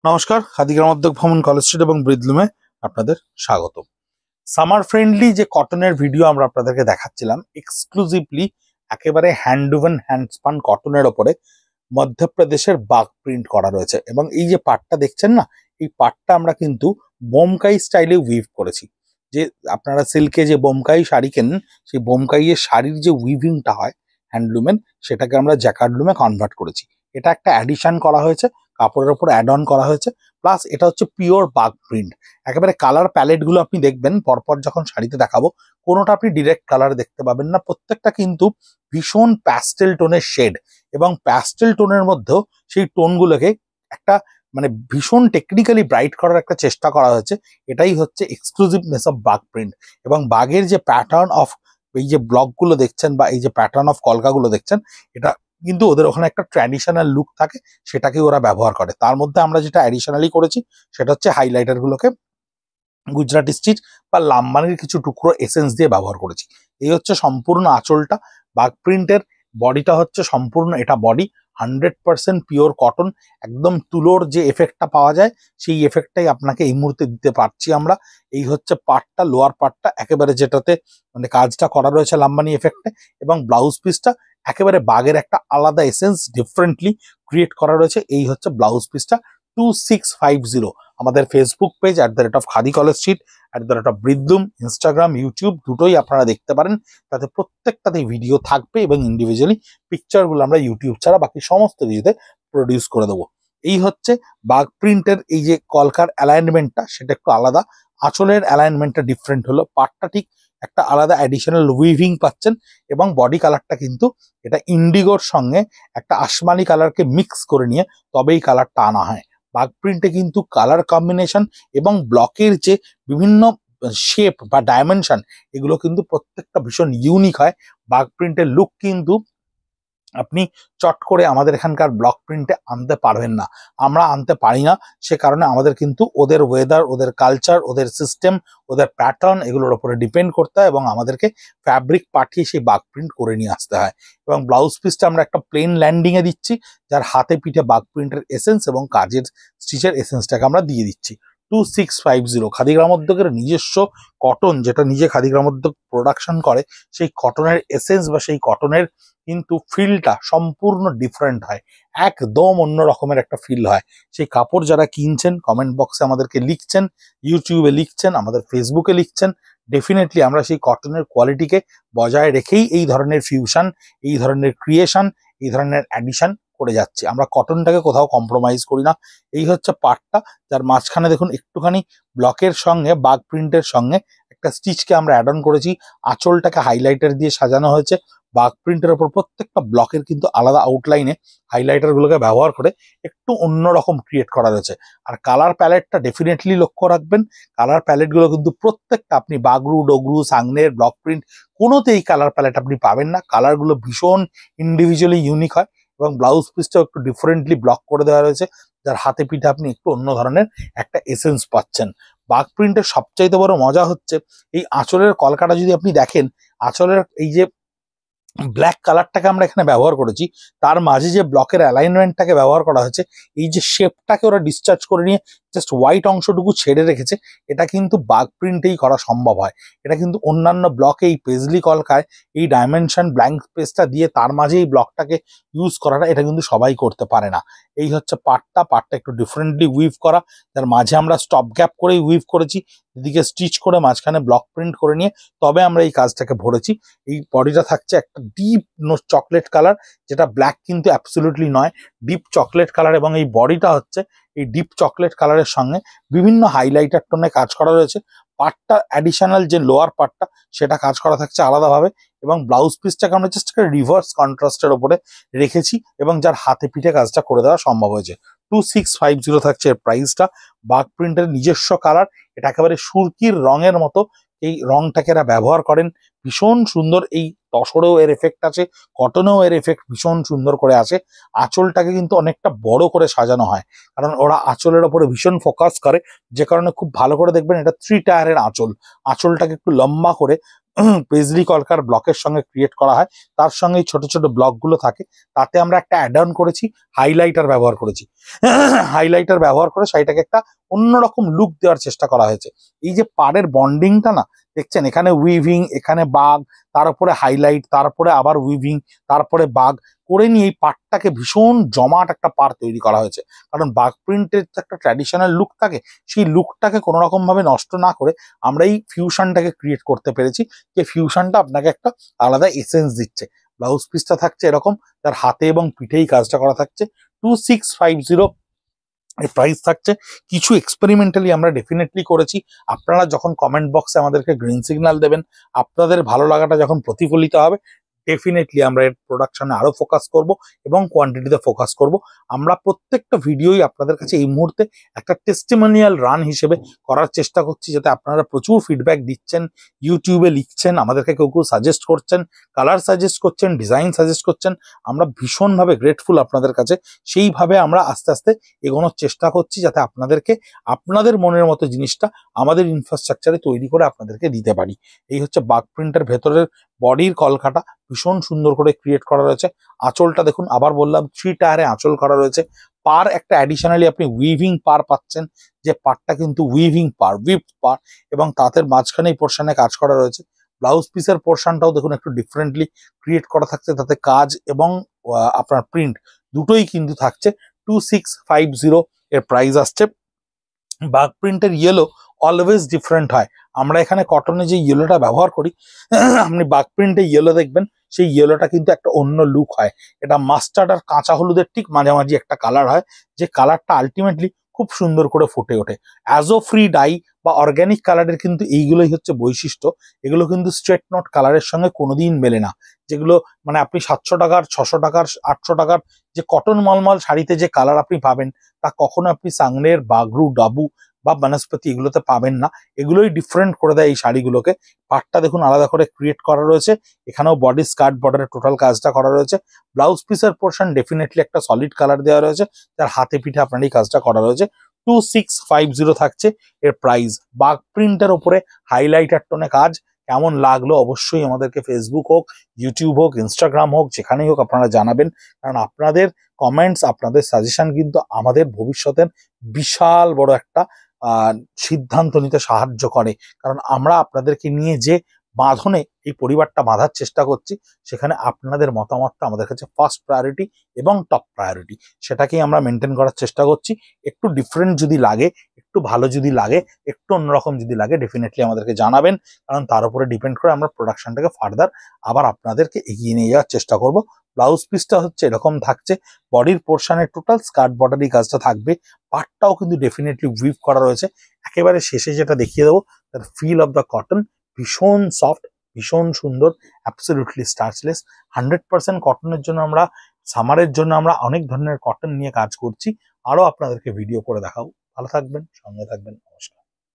নমস্কার, খাদি গ্রামোদ্যোগ ভ্রমণ college street এবং ব্রিদলুমে আপনাদের স্বাগত। সামার ফ্রেন্ডলি যে কটনের ভিডিও আমরা আপনাদেরকে দেখাচ্ছিলাম, এক্সক্লুসিভলি একেবারে হ্যান্ডউভেন হ্যান্ডস্পান কটনের ওপরে মধ্যপ্রদেশের বাগ প্রিন্ট করা রয়েছে। এবং এই যে পাটটা দেখছেন না, এই পাটটা আমরা কিন্তু বোমকাই স্টাইলে উইভ করেছি। যে আপনারা সিল্কে যে বোমকাই শাড়ি কেনেন, সেই বোমকাইয়ের শাড়ির যে উইভিংটা হয় হ্যান্ডলুমের, সেটাকে আমরা জ্যাকার্ডলুমে কনভার্ট করেছি। এটা একটা অ্যাডিশন করা হয়েছে, কাপড়ের ওপর অ্যাড অন করা হয়েছে। প্লাস এটা হচ্ছে পিওর বাগ প্রিন্ট। একেবারে কালার প্যালেটগুলো আপনি দেখবেন পরপর যখন শাড়িতে দেখাবো, কোনোটা আপনি ডিরেক্ট কালার দেখতে পাবেন না, প্রত্যেকটা কিন্তু ভীষণ প্যাস্টেল টোনের শেড। এবং প্যাস্টেল টোনের মধ্যেও সেই টোনগুলোকে একটা মানে ভীষণ টেকনিক্যালি ব্রাইট করার একটা চেষ্টা করা হয়েছে। এটাই হচ্ছে এক্সক্লুসিভনেস অফ বাগ প্রিন্ট। এবং বাগের যে প্যাটার্ন অফ এই যে ব্লকগুলো দেখছেন বা এই যে প্যাটার্ন অফ কলকাগুলো দেখছেন, এটা কিন্তু ওদের ওখানে একটা ট্র্যাডিশনাল লুক থাকে, সেটাকে ওরা ব্যবহার করে। তার মধ্যে আমরা যেটা অ্যাডিশনালি করেছি সেটা হচ্ছে হাইলাইটার গুলোকে গুজরাটি স্টিচ বা লাম্বানির কিছু টুকরো এসেন্স দিয়ে ব্যবহার করেছি। এই হচ্ছে সম্পূর্ণ আঁচলটা। বাগ প্রিন্টের বডিটা হচ্ছে সম্পূর্ণ, এটা বডি 100% পিওর কটন। একদম তুলোর যে এফেক্টটা পাওয়া যায়, সেই এফেক্টটাই আপনাকে এই মুহূর্তে দিতে পারছি আমরা। এই হচ্ছে পার্টটা, লোয়ার পার্টটা একেবারে যেটাতে মানে কাজটা করা রয়েছে লাম্বানি এফেক্টে। এবং ব্লাউজ পিসটা একেবারে বাগের একটা আলাদা এসেন্স ডিফারেন্টলি ক্রিয়েট করা রয়েছে। এই হচ্ছে ব্লাউজ পিসটা 2650। আমাদের Facebook page @Khadi college street, @ব্রিদলুম, ইনস্টাগ্রাম, ইউটিউব দুটোই আপনারা দেখতে পারেন। তাতে প্রত্যেকটাতেই ভিডিও থাকবে এবং ইন্ডিভিজুয়ালি পিকচারগুলো আমরা ইউটিউব ছাড়া বাকি সমস্ত কিছুতে প্রডিউস করে দেবো। এই হচ্ছে বাগ প্রিন্টের এই যে কলকার অ্যালাইনমেন্টটা, সেটা একটু আলাদা। আঁচলের অ্যালাইনমেন্টটা ডিফারেন্ট হলো, পাটটা ঠিক একটা আলাদা অ্যাডিশনাল উইভিং পাচ্ছেন। এবং বডি কালারটা কিন্তু এটা ইন্ডিগোর সঙ্গে একটা আসমানি কালারকে মিক্স করে নিয়ে তবেই কালারটা আনা হয়। বাগ প্রিন্টে কিন্তু কালার কম্বিনেশন এবং ব্লকের যে বিভিন্ন শেপ বা ডাইমেনশন, এগুলো কিন্তু প্রত্যেকটা ভীষণ ইউনিক হয়। বাগ প্রিন্টের লুক কিন্তু আপনি চট করে আমাদের এখানকার ব্লক প্রিন্টে আনতে পারবেন না, আমরা আনতে পারি না। সে কারণে আমাদের কিন্তু ওদের ওয়েদার, ওদের কালচার, ওদের সিস্টেম, ওদের প্যাটার্ন এগুলোর উপরে ডিপেন্ড করতে হয় এবং আমাদেরকে ফ্যাব্রিক পাঠিয়ে সেই বাগ প্রিন্ট করে নিয়ে আসতে হয়। এবং ব্লাউজ পিসটা আমরা একটা প্লেন ল্যান্ডিং এ দিচ্ছি, যার হাতে পিঠে বাগ প্রিন্টের এসেন্স এবং কাজের স্টিচের এসেন্সটাকে আমরা দিয়ে দিচ্ছি। 2650 খাদি গ্রামোদ্যোগের নিজস্ব কটন, যেটা নিজে খাদি গ্রামোদ্যোগ প্রোডাকশন করে, সেই কটনের এসেন্স বা সেই কটনের কিন্তু ফিলটা সম্পূর্ণ ডিফারেন্ট হয়, একদম অন্য রকমের একটা ফিল হয়। সেই কাপড় যারা কিনছেন, কমেন্ট বক্সে আমাদেরকে লিখছেন, ইউটিউবে লিখছেন, আমাদের ফেসবুকে লিখছেন, ডেফিনেটলি আমরা সেই কটনের কোয়ালিটিকে বজায় রেখেই এই ধরনের ফিউশন, এই ধরনের ক্রিয়েশন, এই ধরনের অ্যাডিশন করে যাচ্ছি। আমরা কটনটাকে কোথাও কম্প্রোমাইজ করি না। এই হচ্ছে পার্টটা, যার মাঝখানে দেখুন একটুখানি ব্লকের সঙ্গে বাগ প্রিন্টের সঙ্গে একটা স্টিচকে আমরা অ্যাড অন করেছি। আঁচলটাকে হাইলাইটার দিয়ে সাজানো হয়েছে। বাগ প্রিন্টের ওপর প্রত্যেকটা ব্লকের কিন্তু আলাদা আউটলাইনে হাইলাইটার গুলোকে ব্যবহার করে একটু অন্যরকম ক্রিয়েট করা রয়েছে। আর কালার প্যালেটটা ডেফিনেটলি লক্ষ্য রাখবেন, কালার প্যালেটগুলো কিন্তু প্রত্যেকটা আপনি বাগরু, ডগরু, সাংনের, ব্লক প্রিন্ট কোনোতেই কালার প্যালেট আপনি পাবেন না। কালারগুলো ভীষণ ইন্ডিভিজুয়ালি ইউনিক হয়। এবং ব্লাউজ পিসটাও একটু ডিফারেন্টলি ব্লক করে দেওয়া রয়েছে, যার হাতে পিঠে আপনি একটু অন্য ধরনের একটা এসেন্স পাচ্ছেন। বাগ প্রিন্টের সবচাইতে বড় মজা হচ্ছে এই আঁচলের কলকাটা যদি আপনি দেখেন, আঁচলের এই যে ব্ল্যাক কালারটাকে আমরা এখানে ব্যবহার করেছি, তার মাঝে যে ব্লকের অ্যালাইনমেন্টটাকে ব্যবহার করা হয়েছে, এই যে শেপটাকে ওরা ডিসচার্জ করে নিয়ে জাস্ট হোয়াইট অংশটুকু ছেড়ে রেখেছে, এটা কিন্তু বাগ প্রিন্টেই করা সম্ভব হয়। এটা কিন্তু অন্যান্য ব্লকে এই পেজলি কলকায় এই ডাইমেনশন ব্ল্যাঙ্ক স্পেসটা দিয়ে তার মাঝে এই ব্লকটাকে ইউজ করাটা, এটা কিন্তু সবাই করতে পারে না। এই হচ্ছে পার্টটা একটু ডিফারেন্টলি উইভ করা, যার মাঝে আমরা স্টপ গ্যাপ করেই উইভ করেছি, এদিকে স্টিচ করে মাঝখানে ব্লক প্রিন্ট করে নিয়ে তবে আমরা এই কাজটাকে ভরেছি। এই বডিটা থাকছে একটা ডিপ চকলেট কালার, যেটা ব্ল্যাক কিন্তু অ্যাবসলিউটলি নয়, ডিপ চকলেট কালার। এবং এই বডিটা হচ্ছে এই ডিপ চকলেট কালারের সঙ্গে বিভিন্ন হাইলাইটার টোনে কাজ করা রয়েছে। পার্টটা অ্যাডিশনাল যে লোয়ার পার্টটা, সেটা কাজ করা থাকছে আলাদাভাবে। এবং ব্লাউজ পিসটাকে আমরা জাস্ট একটা রিভার্স কন্ট্রাস্টের ওপরে রেখেছি এবং যার হাতে পিঠে কাজটা করে দেওয়া সম্ভব হয়েছে। 2650 থাকছে এর প্রাইসটা। বাগ প্রিন্টের নিজস্ব কালার, এটা একেবারে সুরকির রঙের মতো, এই রংটাকে এরা ব্যবহার করেন। ভীষণ সুন্দর, এই তসরেও এর এফেক্ট আছে, কটনেও এর এফেক্ট ভীষণ সুন্দর করে আছে। আঁচলটাকে কিন্তু অনেকটা বড় করে সাজানো হয়, কারণ ওরা আঁচলের ওপরে ভীষণ ফোকাস করে, যে কারণে খুব ভালো করে দেখবেন এটা 3 টায়ারের আঁচল। আঁচলটাকে একটু লম্বা করে পেজলি কলকার ব্লকের সঙ্গে ক্রিয়েট করা হয়, তার সঙ্গে ছোট ছোট ব্লকগুলো থাকে, তাতে আমরা একটা অ্যাড অন করেছি, হাইলাইটার ব্যবহার করেছি। হাইলাইটার ব্যবহার করে শাড়িটাকে একটা অন্যরকম লুক দেওয়ার চেষ্টা করা হয়েছে। এই যে পাড়ের বন্ডিংটা না দেখছেন, এখানে উইভিং, এখানে বাগ, তার উপরে হাইলাইট, তারপরে আবার উইভিং, তারপরে বাগ করে নিয়ে এই পাড়টাকে ভীষণ জমাট একটা পাড় তৈরি করা হয়েছে। কারণ বাগ প্রিন্টের একটা ট্র্যাডিশনাল লুক থাকে, সেই লুকটাকে কোনো রকম ভাবে নষ্ট না করে আমরা এই ফিউশনটাকে ক্রিয়েট করতে পেরেছি, যে ফিউশনটা আপনাকে একটা আলাদা এসেন্স দিচ্ছে। ব্লাউজ পিসটা থাকছে এরকম, তার হাতে এবং পিঠেই কাজটা করা থাকছে। 2650 এর প্রাইস থাকছে। কিছু এক্সপেরিমেন্টালি আমরা ডেফিনেটলি করেছি। আপনারা যখন কমেন্ট বক্সে আমাদেরকে গ্রিন সিগন্যাল দেবেন, আপনাদের ভালো লাগাটা যখন প্রতিফলিত হবে, ডেফিনেটলি আমরা এর প্রোডাকশনে আরো ফোকাস করব এবং কোয়ান্টিটিতে ফোকাস করব। আমরা প্রত্যেকটা ভিডিওই আপনাদের কাছে এই মুহূর্তে একটা টেস্টিমোনিয়াল রান হিসেবে করার চেষ্টা করছি, যাতে আপনারা প্রচুর ফিডব্যাক দিচ্ছেন, ইউটিউবে লিখছেন, আমাদেরকে কেউ কেউ সাজেস্ট করছেন, কালার সাজেস্ট করছেন, ডিজাইন সাজেস্ট করছেন। আমরা ভীষণভাবে গ্রেটফুল আপনাদের কাছে। সেইভাবে আমরা আস্তে আস্তে এগোনোর চেষ্টা করছি, যাতে আপনাদেরকে আপনাদের মনের মতো জিনিসটা আমাদের ইনফ্রাস্ট্রাকচারে তৈরি করে আপনাদেরকে দিতে পারি। এই হচ্ছে বাগ প্রিন্টের ভেতরের বডির কলকাটা, ভীষণ সুন্দর করে ক্রিয়েট করা রয়েছে। আঁচলটা দেখুন, আবার বললাম 3 টায়ারে আঁচল করা রয়েছে। পার একটা অ্যাডিশনালি আপনি উইভিং পার পাচ্ছেন, যে পারটা কিন্তু উইভিং পার, উইভ পার, এবং তাদের মাঝখানে এই পোর্শনে কাজ করা রয়েছে। ব্লাউজ পিসের পোর্শনটাও দেখুন একটু ডিফারেন্টলি ক্রিয়েট করা থাকছে, তাতে কাজ এবং আপনার প্রিন্ট দুটোই কিন্তু থাকছে। 2650 এর প্রাইস আসছে। বাগ প্রিন্টের ইয়েলো অলওয়েজ ডিফারেন্ট হয়। আমরা এখানে কটনে যে ইয়েলোটা ব্যবহার করি, আপনি বাগ প্রিন্টে ইয়েলো দেখবেন, সেই ইয়েলোটা কিন্তু একটা অন্য লুক হয়। এটা মাস্টার্ড আর কাঁচা হলুদের ঠিক মাঝামাঝি একটা কালার হয়, যে কালারটা আলটিমেটলি খুব সুন্দর করে ফুটে ওঠে। অ্যাজো ফ্রি ডাই বা অর্গ্যানিক কালারের কিন্তু এইগুলোই হচ্ছে বৈশিষ্ট্য। এগুলো কিন্তু স্ট্রেট নট কালারের সঙ্গে কোনোদিন মেলে না। যেগুলো মানে আপনি 700 টাকার, 600 টাকার, 800 টাকার যে কটন মলমল শাড়িতে যে কালার আপনি পাবেন, তা কখনো আপনি সাংনের, বাগরু, ডাবু বা বনস্পতি এগুলোতে পাবেন না। এগুলোই ডিফারেন্ট করে দেয় এই শাড়িগুলোকে। পাটটা দেখুন আলাদা করে ক্রিয়েট করা রয়েছে, এখানেও বডি স্কার্ট বর্ডারের টোটাল কাজটা করা রয়েছে। ব্লাউজ পিসের পোর্শন ডেফিনেটলি একটা সলিড কালার দেওয়া রয়েছে, তার হাতে পিঠে আপনার এই কাজটা করা রয়েছে। 2650 থাকছে এর প্রাইস। বাগ প্রিন্টের ওপরে হাইলাইটার টোনে কাজ কেমন লাগলো অবশ্যই আমাদেরকে ফেসবুক হোক, ইউটিউব হোক, ইনস্টাগ্রাম হোক, যেখানেই হোক আপনারা জানাবেন। কারণ আপনাদের কমেন্টস, আপনাদের সাজেশন কিন্তু আমাদের ভবিষ্যতের বিশাল বড় একটা সিদ্ধান্ত নিতে সাহায্য করে। কারণ আমরা আপনাদেরকে নিয়ে যে বাঁধনে এই পরিবারটা বাঁধার চেষ্টা করছি, সেখানে আপনাদের মতামতটা আমাদের কাছে ফার্স্ট প্রায়োরিটি এবং টপ প্রায়োরিটি। সেটাকেই আমরা মেনটেন করার চেষ্টা করছি। একটু ডিফারেন্ট যদি লাগে, একটু ভালো যদি লাগে, একটু অন্যরকম যদি লাগে, ডেফিনেটলি আমাদেরকে জানাবেন। কারণ তার উপরে ডিপেন্ড করে আমরা প্রোডাকশনটাকে ফার্দার আবার আপনাদেরকে এগিয়ে নিয়ে যাওয়ার চেষ্টা করব। ব্লাউজ পিসটা হচ্ছে এরকম থাকছে, বডির পোর্শনের টোটাল স্কার্ট বর্ডারি কাজটা থাকবে। পাটটাও কিন্তু ডেফিনেটলি উইভ করা রয়েছে। একেবারে শেষে যেটা দেখিয়ে দেবো, তার ফিল অফ দ্য কটন ভীষণ সফট, ভীষণ সুন্দর, অ্যাবসলিউটলি স্টার্চলেস। 100% কটনের জন্য আমরা, সামারের জন্য আমরা অনেক ধরনের কটন নিয়ে কাজ করছি। আরো আপনাদেরকে ভিডিও করে দেখাবো। ভালো থাকবেন, সঙ্গে থাকবেন, নমস্কার।